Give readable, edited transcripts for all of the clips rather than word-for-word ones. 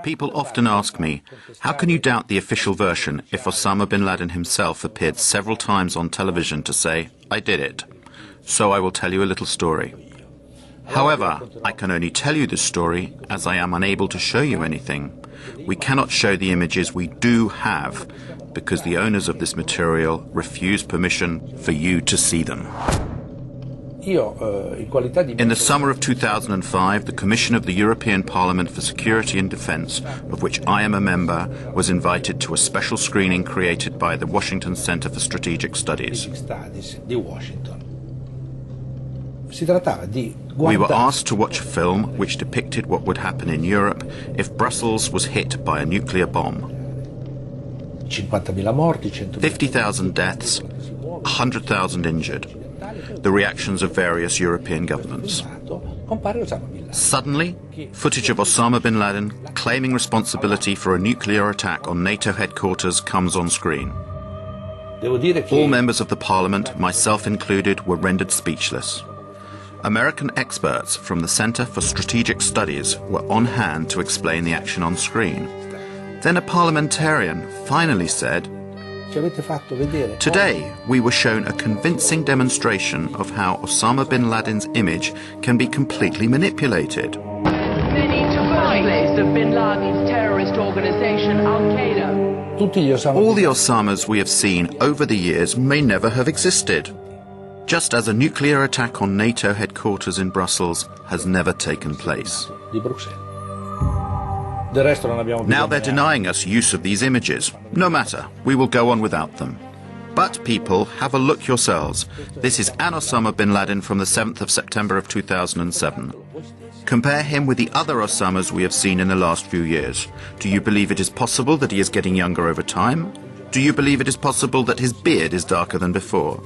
People often ask me, how can you doubt the official version if Osama bin Laden himself appeared several times on television to say, I did it? So I will tell you a little story. However, I can only tell you this story as I am unable to show you anything. We cannot show the images we do have because the owners of this material refuse permission for you to see them. In the summer of 2005, the Commission of the European Parliament for Security and Defence, of which I am a member, was invited to a special screening created by the Washington Center for Strategic Studies. We were asked to watch a film which depicted what would happen in Europe if Brussels was hit by a nuclear bomb. 50,000 deaths, 100,000 injured. The reactions of various European governments. Suddenly, footage of Osama bin Laden claiming responsibility for a nuclear attack on NATO headquarters comes on screen. All members of the parliament, myself included, were rendered speechless. American experts from the Center for Strategic Studies were on hand to explain the action on screen. Then a parliamentarian finally said, "Today, we were shown a convincing demonstration of how Osama bin Laden's image can be completely manipulated." Many to birthplace of bin Laden's terrorist organization, Al-Qaeda. All the Osamas we have seen over the years may never have existed, just as a nuclear attack on NATO headquarters in Brussels has never taken place. Now they're denying us use of these images. No matter, we will go on without them. But people, have a look yourselves. This is an Osama bin Laden from the 7th of September of 2007. Compare him with the other Osamas we have seen in the last few years. Do you believe it is possible that he is getting younger over time? Do you believe it is possible that his beard is darker than before?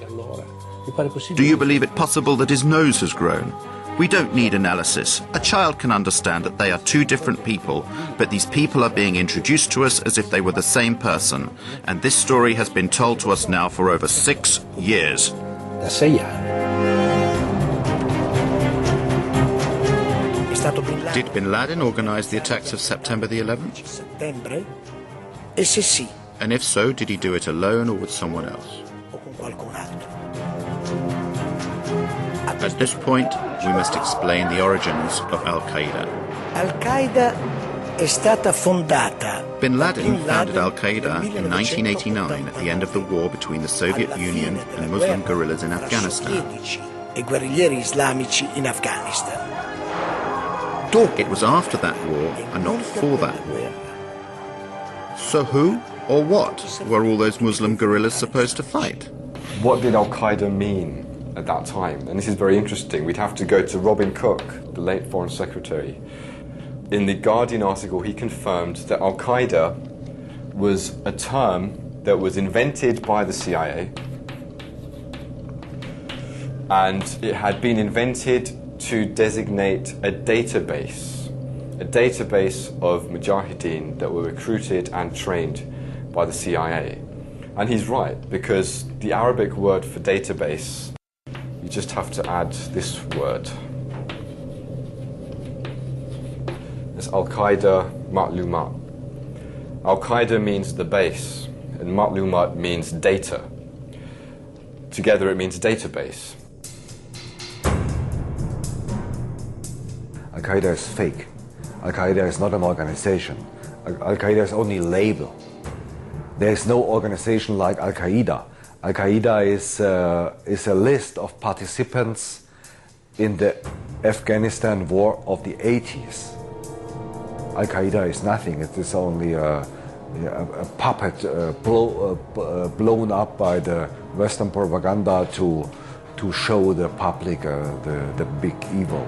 Do you believe it possible that his nose has grown? We don't need analysis. A child can understand that they are two different people, but these people are being introduced to us as if they were the same person. And this story has been told to us now for over 6 years. Did bin Laden organize the attacks of September the 11th? And if so, did he do it alone or with someone else? At this point, we must explain the origins of Al-Qaeda. Al-Qaeda è stata fondata. Bin Laden founded Al-Qaeda in 1989 at the end of the war between the Soviet Union and Muslim guerrillas in Afghanistan. E guerriglieri islamici in Afghanistan. It was after that war and not for that war. So who or what were all those Muslim guerrillas supposed to fight? What did Al-Qaeda mean at that time? And this is very interesting. We'd have to go to Robin Cook, the late Foreign Secretary. In the Guardian article, he confirmed that Al-Qaeda was a term that was invented by the CIA, and it had been invented to designate a database of mujahideen that were recruited and trained by the CIA. And he's right, because the Arabic word for database, you just have to add this word. It's Al-Qaeda Ma'lumat. Al-Qaeda means the base, and Ma'lumat means data. Together it means database. Al-Qaeda is fake. Al-Qaeda is not an organization. Al-Qaeda is only a label. There is no organization like Al-Qaeda. Al-Qaeda is a list of participants in the Afghanistan war of the 80s. Al-Qaeda is nothing. It is only a puppet blown up by the Western propaganda to show the public the big evil.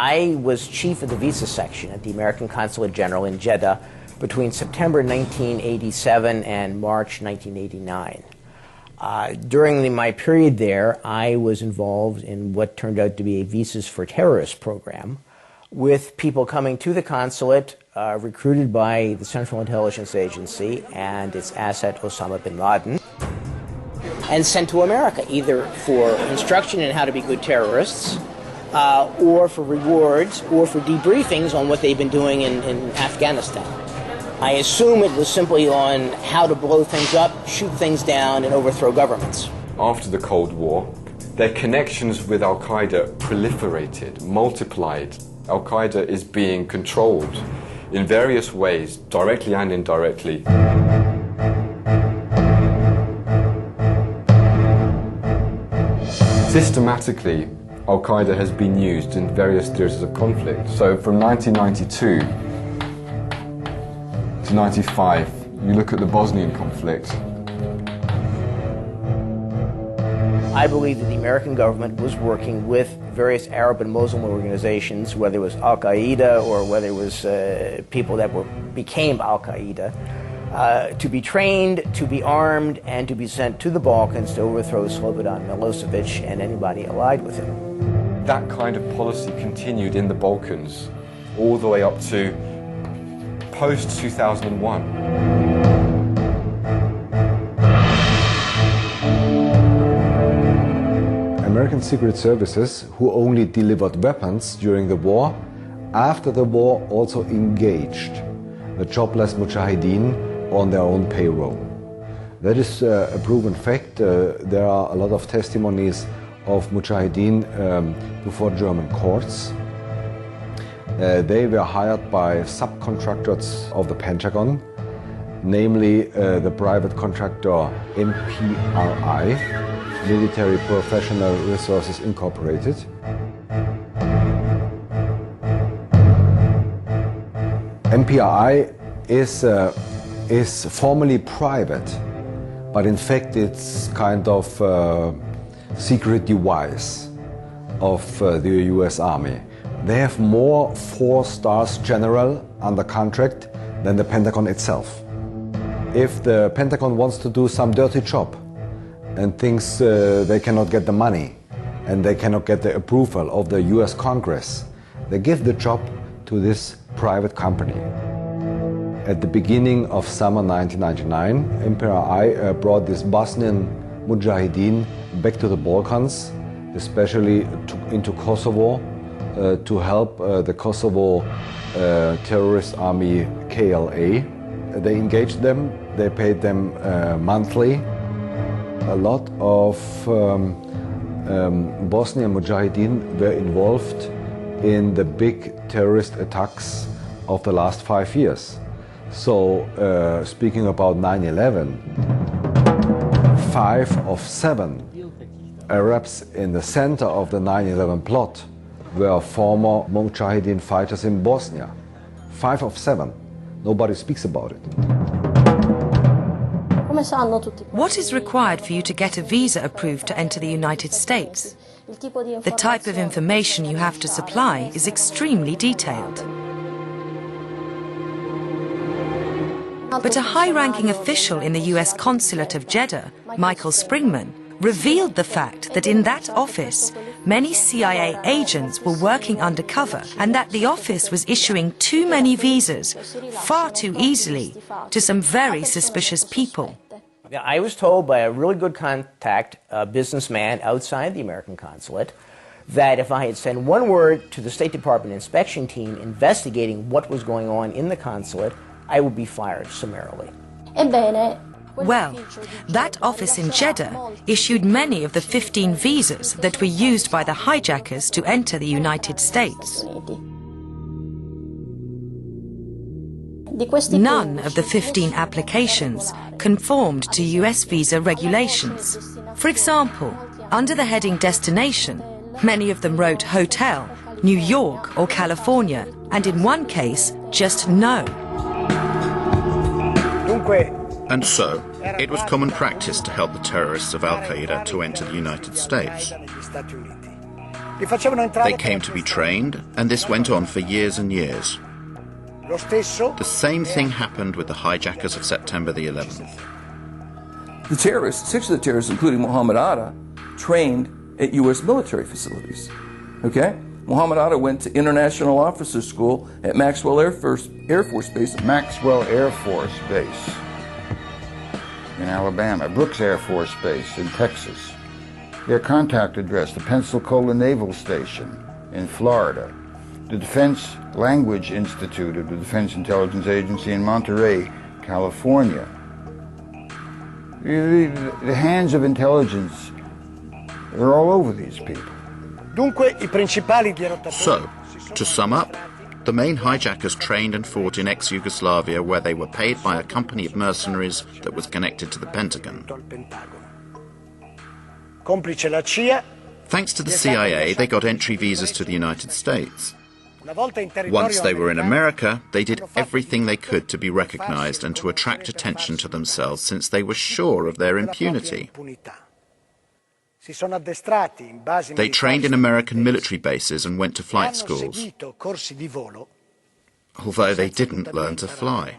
I was chief of the visa section at the American Consulate General in Jeddah between September 1987 and March 1989. During my period there, I was involved in what turned out to be a Visas for Terrorists program, with people coming to the consulate recruited by the Central Intelligence Agency and its asset Osama bin Laden. and sent to America, either for instruction in how to be good terrorists, or for rewards, or for debriefings on what they've been doing in Afghanistan. I assume it was simply on how to blow things up, shoot things down, and overthrow governments. After the Cold War, their connections with Al-Qaeda proliferated, multiplied. Al-Qaeda is being controlled in various ways, directly and indirectly. Systematically, Al-Qaeda has been used in various theatres of conflict. So from 1992 to 95, you look at the Bosnian conflict. I believe that the American government was working with various Arab and Muslim organizations, whether it was Al-Qaeda or whether it was people that became Al-Qaeda, to be trained, to be armed, and to be sent to the Balkans to overthrow Slobodan Milosevic and anybody allied with him. That kind of policy continued in the Balkans all the way up to post-2001. American Secret Services, who only delivered weapons during the war, after the war also engaged the jobless Mujahideen on their own payroll. That is a proven fact. There are a lot of testimonies of Mujahideen before German courts. They were hired by subcontractors of the Pentagon, namely the private contractor MPRI, Military Professional Resources Incorporated. MPRI is formally private, but in fact it's kind of secret device of the US Army. They have more 4-star general under contract than the Pentagon itself. If the Pentagon wants to do some dirty job and thinks they cannot get the money and they cannot get the approval of the US Congress, they give the job to this private company. At the beginning of summer 1999, MPRI brought this Bosnian Mujahideen back to the Balkans, especially into Kosovo, to help the Kosovo terrorist army KLA. They engaged them, they paid them monthly. A lot of Bosnian Mujahideen were involved in the big terrorist attacks of the last 5 years. So, speaking about 9/11, 5 of 7 Arabs in the center of the 9/11 plot were former Mujahideen fighters in Bosnia. 5 of 7. Nobody speaks about it. What is required for you to get a visa approved to enter the United States? The type of information you have to supply is extremely detailed. But a high-ranking official in the US Consulate of Jeddah, Michael Springman, revealed the fact that in that office, many CIA agents were working undercover and that the office was issuing too many visas far too easily to some very suspicious people. I was told by a really good contact, a businessman outside the American consulate, that if I had sent one word to the State Department inspection team investigating what was going on in the consulate, I would be fired summarily. Well, that office in Jeddah issued many of the 15 visas that were used by the hijackers to enter the United States. None of the 15 applications conformed to US visa regulations. For example, under the heading Destination, many of them wrote Hotel, New York or California, and in one case, just no. And so, it was common practice to help the terrorists of Al-Qaeda to enter the United States. They came to be trained, and this went on for years and years. The same thing happened with the hijackers of September the 11th. The terrorists, 6 of the terrorists, including Muhammad Atta, trained at U.S. military facilities. Okay? Muhammad Atta went to International Officer School at Maxwell Air Force Base. Maxwell Air Force Base. in Alabama, Brooks Air Force Base in Texas, their contact address, the Pensacola Naval Station in Florida, the Defense Language Institute of the Defense Intelligence Agency in Monterey, California. The hands of intelligence are all over these people. So, to sum up, the main hijackers trained and fought in ex-Yugoslavia, where they were paid by a company of mercenaries that was connected to the Pentagon. Thanks to the CIA, they got entry visas to the United States. Once they were in America, they did everything they could to be recognized and to attract attention to themselves, since they were sure of their impunity. They trained in American military bases and went to flight schools, although they didn't learn to fly.